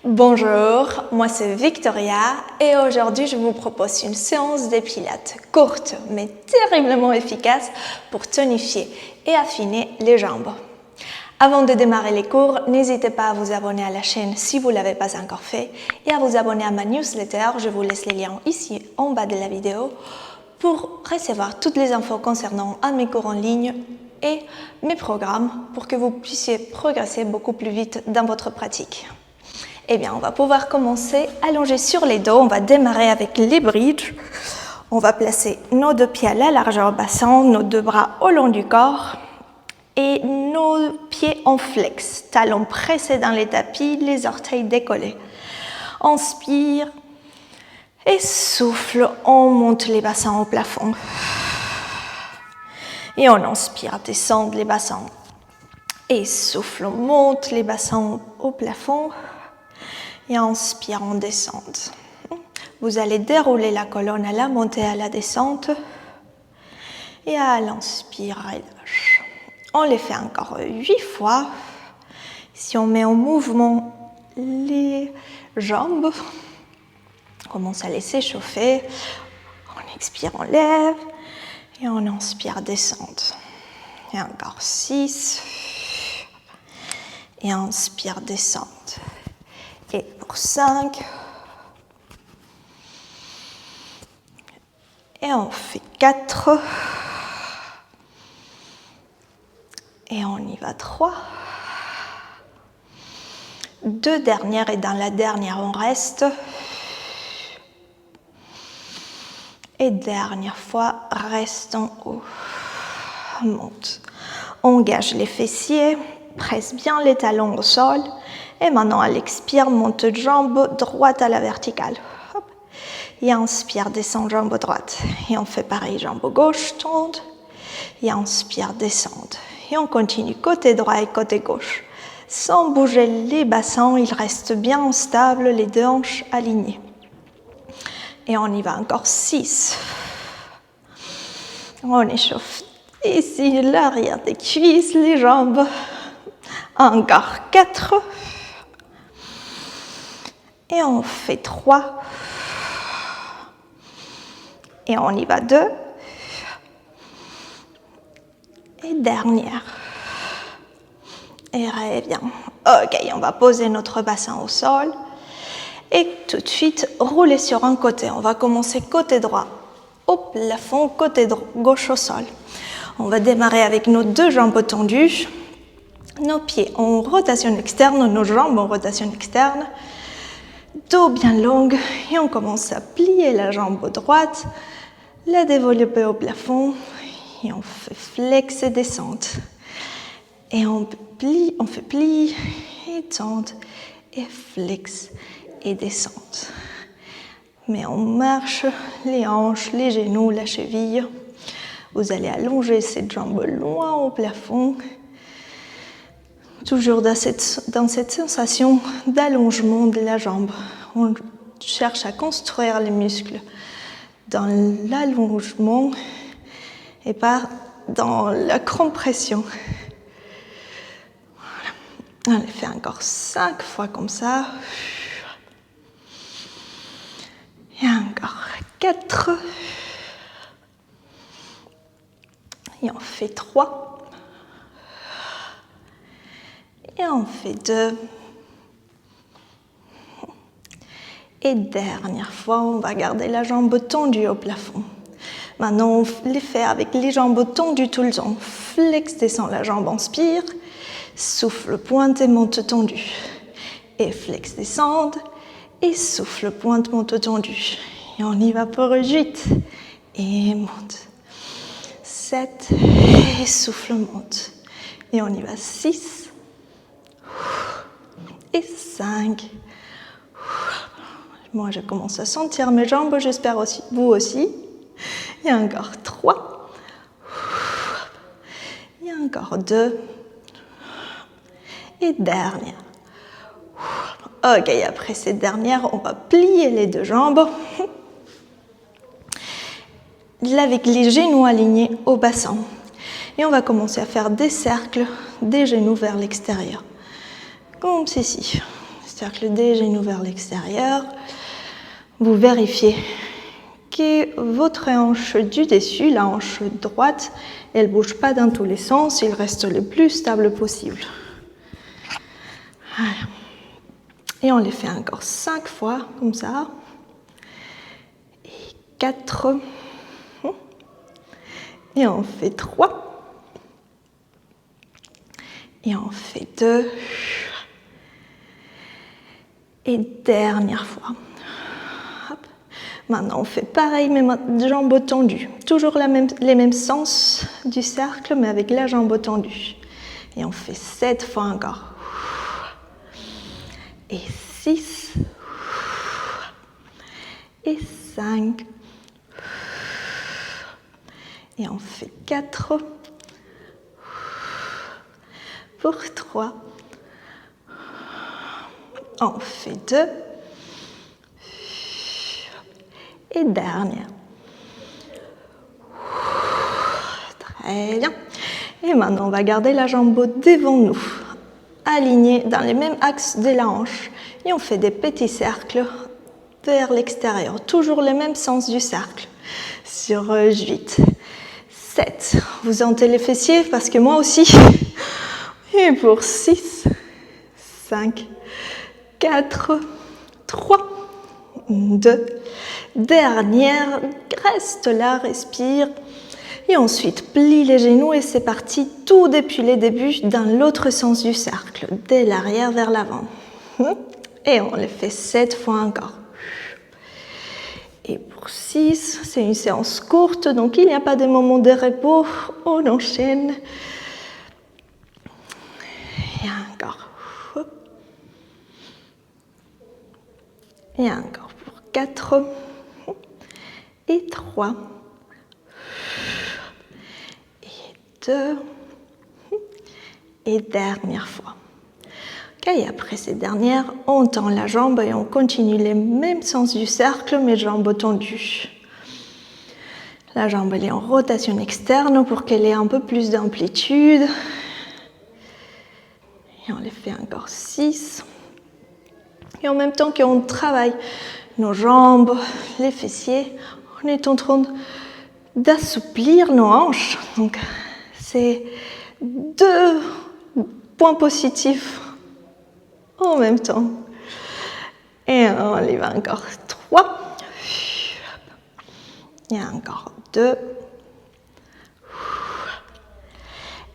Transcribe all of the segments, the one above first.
Bonjour, moi c'est Victoria et aujourd'hui je vous propose une séance de pilates courte mais terriblement efficace pour tonifier et affiner les jambes. Avant de démarrer les cours, n'hésitez pas à vous abonner à la chaîne si vous ne l'avez pas encore fait et à vous abonner à ma newsletter, je vous laisse les liens ici en bas de la vidéo pour recevoir toutes les infos concernant mes cours en ligne et mes programmes pour que vous puissiez progresser beaucoup plus vite dans votre pratique. Eh bien, on va pouvoir commencer allongé sur les dos. On va démarrer avec les bridges. On va placer nos deux pieds à la largeur bassin, nos deux bras au long du corps et nos pieds en flex, talons pressés dans les tapis, les orteils décollés. Inspire et souffle, on monte les bassins au plafond. Et on inspire, descend les bassins. Et souffle, on monte les bassins au plafond. Et inspire, on descend. Vous allez dérouler la colonne à la montée, à la descente. Et à l'inspire, relâche. On les fait encore 8 fois. Si on met en mouvement les jambes, on commence à les s'échauffer. On expire, on lève. Et on inspire, descente. Et encore 6. Et inspire, descente. Et pour 5. Et on fait 4. Et on y va 3. 2 dernières et dans la dernière on reste. Et dernière fois, reste en haut. Monte. Engage les fessiers, presse bien les talons au sol. Et maintenant, à l'expire, monte jambe droite à la verticale. Hop. Et inspire, descend jambe droite. Et on fait pareil, jambe gauche, tombe. Et inspire, descend. Et on continue côté droit et côté gauche. Sans bouger les bassins, ils restent bien stables, les deux hanches alignées. Et on y va encore 6. On échauffe ici l'arrière des cuisses, les jambes. Encore 4. Et on fait 3. Et on y va 2. Et dernière. Et reviens. Ok, on va poser notre bassin au sol. Et tout de suite, rouler sur un côté. On va commencer côté droit au plafond, côté gauche au sol. On va démarrer avec nos deux jambes tendues. Nos pieds en rotation externe, nos jambes en rotation externe. Dos bien long et on commence à plier la jambe droite, la développer au plafond et on fait flex et descente. Et on plie, on fait plie et tente et flex et descente. Mais on marche les hanches, les genoux, la cheville. Vous allez allonger cette jambe loin au plafond. Toujours dans cette sensation d'allongement de la jambe. On cherche à construire les muscles dans l'allongement et pas dans la compression. Voilà. On les fait encore 5 fois comme ça. Et encore 4. Et on fait 3. Et on fait 2. Et dernière fois, on va garder la jambe tendue au plafond. Maintenant, on les fait avec les jambes tendues tout le temps. Flex, descend la jambe, inspire. Souffle, pointe et monte tendue. Et flex, descend. Et souffle, pointe, monte tendue. Et on y va pour 8. Et monte. 7. Et souffle, monte. Et on y va 6. Et 5. Moi, je commence à sentir mes jambes, j'espère aussi, vous aussi. Il y a encore 3. Il y a encore 2. Et dernière. Ok, après cette dernière, on va plier les deux jambes. Avec les genoux alignés au bassin. Et on va commencer à faire des cercles des genoux vers l'extérieur. Comme ceci. cercle des genoux vers l'extérieur. Vous vérifiez que votre hanche du dessus, la hanche droite, elle ne bouge pas dans tous les sens, il reste le plus stable possible. Voilà. Et on les fait encore 5 fois, comme ça. Et 4. Et on fait 3. Et on fait 2. Et dernière fois. Hop. Maintenant, on fait pareil, mais jambes tendues. Toujours les mêmes sens du cercle, mais avec la jambe tendue. Et on fait 7 fois encore. Et 6. Et 5. Et on fait 4. Pour 3. On fait 2. Et dernière. Très bien. Et maintenant, on va garder la jambe devant nous, alignée dans les mêmes axes de la hanche. Et on fait des petits cercles vers l'extérieur. Toujours le même sens du cercle. Sur 8, 7. Vous sentez les fessiers parce que moi aussi. Et pour 6, 5, 4, 3, 2. Dernière, reste là, respire. Et ensuite, plie les genoux et c'est parti, tout depuis le début dans l'autre sens du cercle, de l'arrière vers l'avant. Et on le fait 7 fois encore. Et pour 6, c'est une séance courte, donc il n'y a pas de moment de repos, on enchaîne. Et encore. Et encore pour 4. Et 3. Et 2. Et dernière fois. Ok, et après ces dernières, on tend la jambe et on continue les mêmes sens du cercle, mais jambes tendues. La jambe elle est en rotation externe pour qu'elle ait un peu plus d'amplitude. Et on les fait encore 6. Et en même temps qu'on travaille nos jambes, les fessiers, on est en train d'assouplir nos hanches. Donc, c'est 2 points positifs en même temps. Et on y va encore 3. Et encore 2.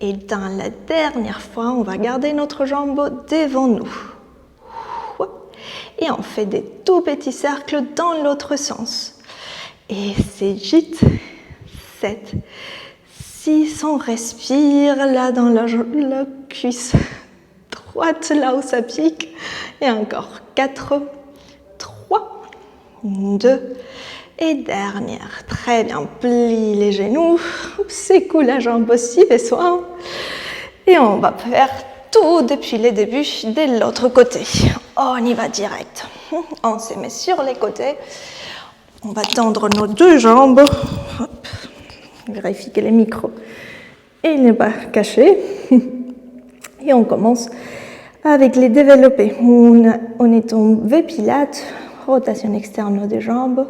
Et dans la dernière fois, on va garder notre jambe devant nous. Et on fait des tout petits cercles dans l'autre sens. Et c'est 8, 7, 6, on respire là dans la cuisse droite, là où ça pique. Et encore 4, 3, 2, et dernière. Très bien, plie les genoux, secoue la jambe aussi, besoin. Et on va faire tout depuis le début de l'autre côté. On y va direct. On se met sur les côtés. On va tendre nos 2 jambes. Hop. Vérifie que le micro n'est pas caché. Et on commence avec les développés. On est en V Pilates, rotation externe des jambes.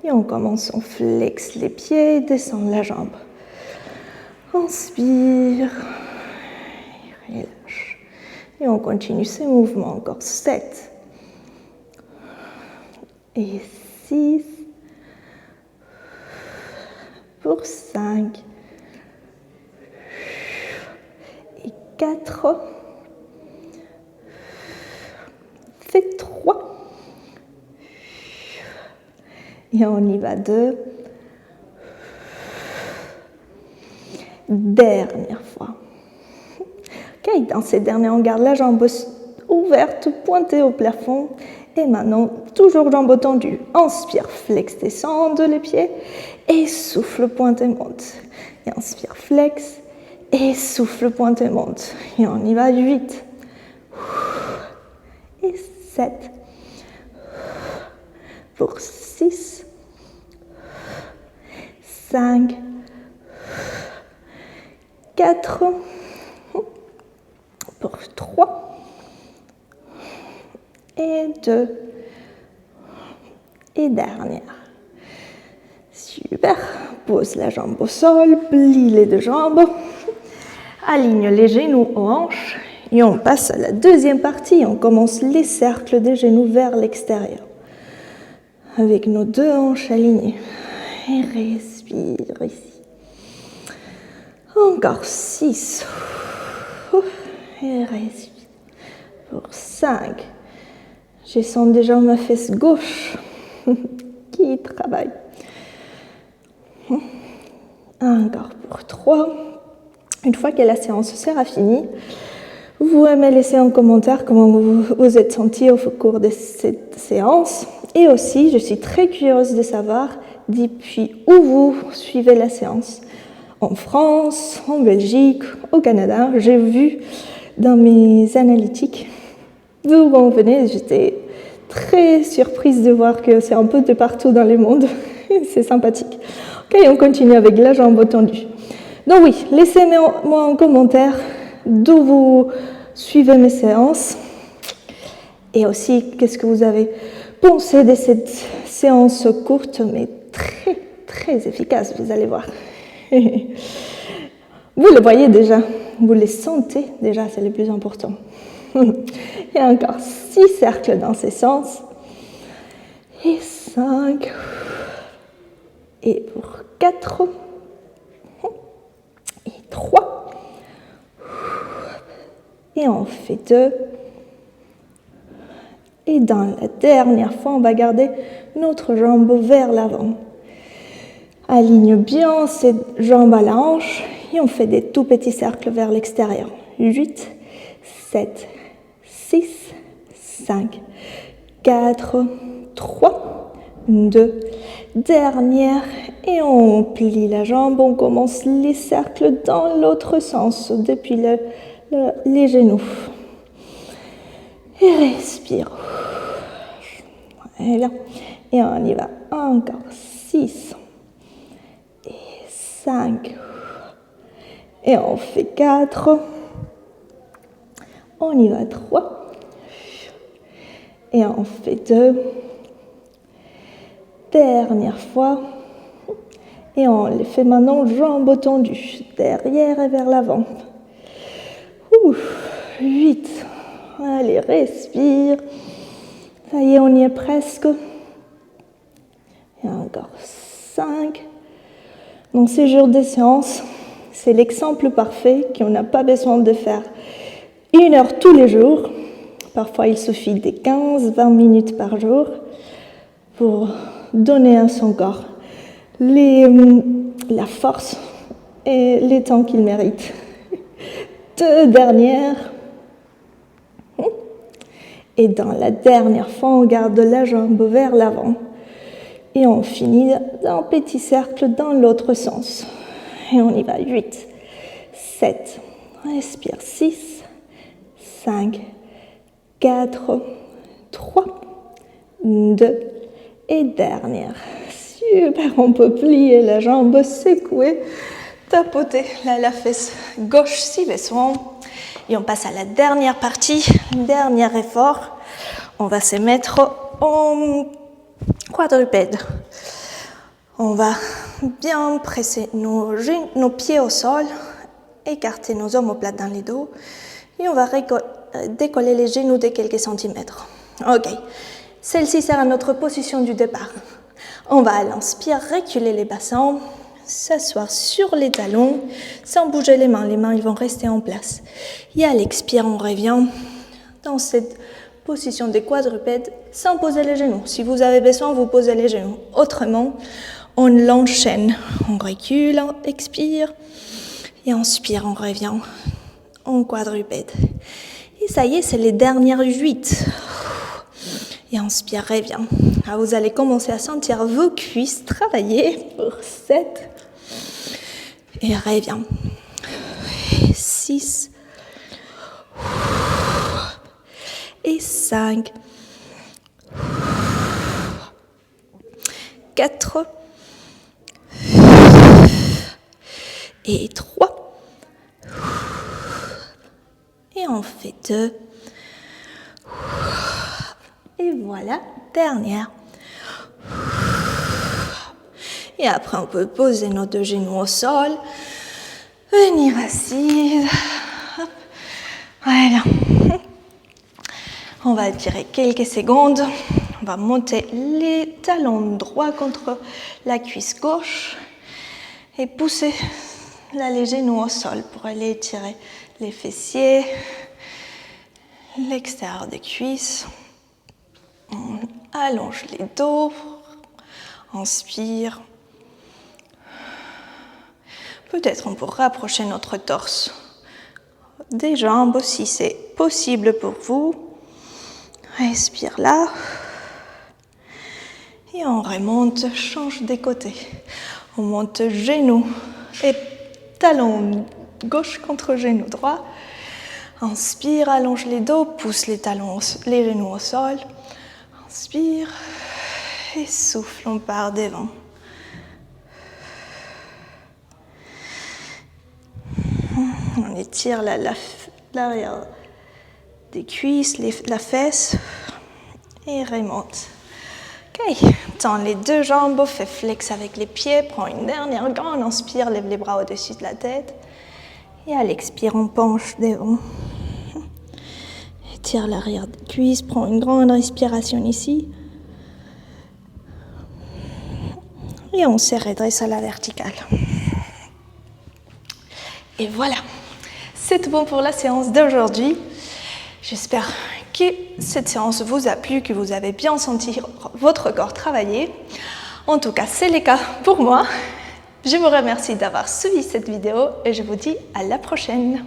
Et on commence, on flexe les pieds, descend la jambe. Inspire. Relâche. Et on continue ces mouvements encore 7 et 6 pour 5 et 4 fait 3 et on y va 2. Dernière fois. Ok, dans ces dernières, on garde la jambe ouverte, pointée au plafond. Et maintenant, toujours jambe tendue. Inspire, flex, descend les pieds. Et souffle, pointe et monte. Et inspire, flex. Et souffle, pointe et monte. Et on y va 8. Et 7. Pour 6. 5. 4. Pour 3, et 2. Et dernière. Super. Pose la jambe au sol, plie les deux jambes. Aligne les genoux aux hanches. Et on passe à la deuxième partie. On commence les cercles des genoux vers l'extérieur. Avec nos deux hanches alignées. Et respire ici. Encore 6. Et respire. Pour 5. Je sens déjà ma fesse gauche qui travaille. Encore pour 3. Une fois que la séance sera finie, vous me laissez en commentaire comment vous vous êtes senti au cours de cette séance. Et aussi, je suis très curieuse de savoir depuis où vous suivez la séance. En France, en Belgique, au Canada. J'ai vu dans mes analytiques d'où vous venez. J'étais très surprise de voir que c'est un peu de partout dans le monde. C'est sympathique. Ok, on continue avec la jambe tendue. Donc oui, laissez-moi en commentaire d'où vous suivez mes séances et aussi qu'est-ce que vous avez pensé de cette séance courte mais très très efficace, vous allez voir. Vous le voyez déjà, vous les sentez déjà, c'est le plus important. Il y a encore 6 cercles dans ces sens. Et 5. Et pour 4. Et 3. Et on fait 2. Et dans la dernière fois, on va garder notre jambe vers l'avant. Aligne bien ces jambes à la hanche et on fait des tout petits cercles vers l'extérieur. 8, 7, 6, 5, 4, 3, 2, dernière. Et on plie la jambe, on commence les cercles dans l'autre sens, depuis les genoux. Et respire. Voilà. Et on y va encore. 6 et 5. Et on fait 4. On y va 3. Et on fait 2. Dernière fois. Et on les fait maintenant jambes tendues, derrière et vers l'avant. 8. Allez, respire. Ça y est, on y est presque. Et encore 5. Dans ces jours de séance, c'est l'exemple parfait qu'on n'a pas besoin de faire 1 heure tous les jours. Parfois, il suffit de 15-20 minutes par jour pour donner à son corps la force et les temps qu'il mérite. 2 dernières. Et dans la dernière fois, on garde la jambe vers l'avant. Et on finit d'un petit cercle dans l'autre sens. Et on y va. 8, 7, respire. 6, 5, 4, 3, 2 et dernière. Super, on peut plier la jambe, secouer, tapoter la fesse gauche si besoin. Et on passe à la dernière partie, dernier effort. On va se mettre en quadrupède. On va bien presser nos pieds au sol, écarter nos omoplates dans les dos et on va décoller les genoux de quelques centimètres. Ok, celle-ci sera notre position du départ. On va à l'inspire reculer les bassins, s'asseoir sur les talons sans bouger les mains ils vont rester en place. Et à l'expire, on revient dans cette position de quadrupède sans poser les genoux. Si vous avez besoin, vous posez les genoux. Autrement, on l'enchaîne. On recule, on expire et inspire, on revient en quadrupède. Et ça y est, c'est les dernières 8. Et inspire, revient. Alors vous allez commencer à sentir vos cuisses travailler pour 7. Et revient. 6. Et 5. 4. Et 3. Et on fait 2. Et voilà, dernière. Et après, on peut poser nos deux genoux au sol. Venir assise. Hop. Voilà. On va étirer quelques secondes. On va monter les talons droits contre la cuisse gauche et pousser les genoux au sol pour aller étirer les fessiers, l'extérieur des cuisses. On allonge les dos. Inspire. Peut-être on peut rapprocher notre torse des jambes si c'est possible pour vous. Respire là. Et on remonte, change des côtés. On monte genou et talon gauche contre genou droit. Inspire, allonge les dos, pousse les genoux au sol. Inspire et souffle, on part devant. On étire l'arrière des cuisses, la fesse et remonte. Ok, tends les deux jambes, fais flex avec les pieds, prends une dernière grande inspire, lève les bras au-dessus de la tête. Et à l'expire, on penche devant. Étire l'arrière des cuisses, prends une grande respiration ici. Et on se redresse à la verticale. Et voilà, c'est tout bon pour la séance d'aujourd'hui. J'espère que cette séance vous a plu, que vous avez bien senti votre corps travailler. En tout cas, c'est le cas pour moi. Je vous remercie d'avoir suivi cette vidéo et je vous dis à la prochaine.